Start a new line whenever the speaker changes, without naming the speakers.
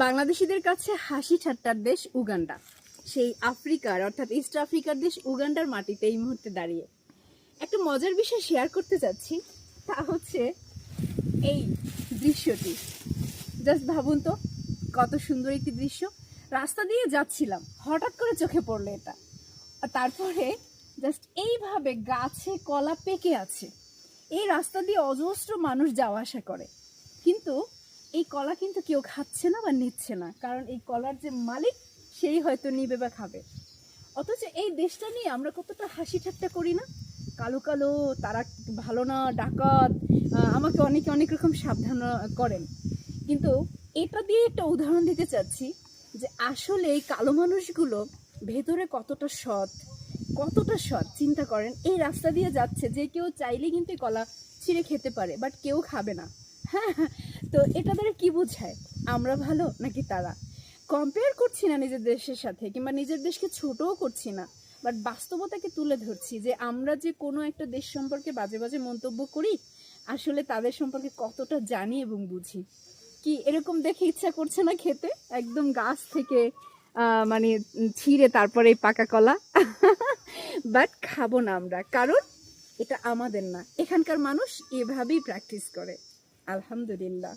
বাংলাদেশিদের কাছে হাসি ঠাট্টার দেশ উগান্ডা, সেই আফ্রিকার অর্থাৎ ইস্ট আফ্রিকার দেশ উগান্ডার মাটিতে এই মুহূর্তে দাঁড়িয়ে একটা মজার বিষয় শেয়ার করতে যাচ্ছি। তা হচ্ছে এই দৃশ্যটি। জাস্ট ভাবুন তো, কত সুন্দর একটি দৃশ্য। রাস্তা দিয়ে যাচ্ছিলাম, হঠাৎ করে চোখে পড়লো এটা। আর তারপরে জাস্ট এইভাবে গাছে কলা পেকে আছে। এই রাস্তা দিয়ে অজস্র মানুষ যাওয়া আসা করে, কিন্তু এই কলা কিন্তু কেউ খাচ্ছে না বা নিচ্ছে না, কারণ এই কলার যে মালিক সেই হয়তো নিবে বা খাবে। অথচ এই দেশটা নিয়ে আমরা কতটা হাসি ঠাট্টা করি না। কালো কালো, তারা ভালো না, ডাকাত, আমাকে অনেকে অনেক রকম সাবধান করেন। কিন্তু এটা দিয়ে একটা উদাহরণ দিতে চাচ্ছি যে আসলে এই কালো মানুষগুলো ভেতরে কতটা সৎ, কতটা সৎ। চিন্তা করেন, এই রাস্তা দিয়ে যাচ্ছে, যে কেউ চাইলে কিন্তু কলা ছিঁড়ে খেতে পারে, বাট কেউ খাবে না। হ্যাঁ, তো এটা দ্বারা কি বোঝায়? আমরা ভালো নাকি তারা? কম্পেয়ার করছি না নিজের দেশের সাথে, কিংবা নিজের দেশকে ছোটও করছি না, বাট বাস্তবতাকে তুলে ধরছি যে আমরা যে কোনো একটা দেশ সম্পর্কে বাজে বাজে মন্তব্য করি, আসলে তাদের সম্পর্কে কতটা জানি এবং বুঝি। কি এরকম দেখে ইচ্ছা করছে না খেতে, একদম গাছ থেকে মানে ছিঁড়ে তারপরে পাকা কলা? বাট খাবো না আমরা, কারণ এটা আমাদের না, এখানকার মানুষ এভাবেই প্র্যাকটিস করে। আলহামদুলিল্লাহ।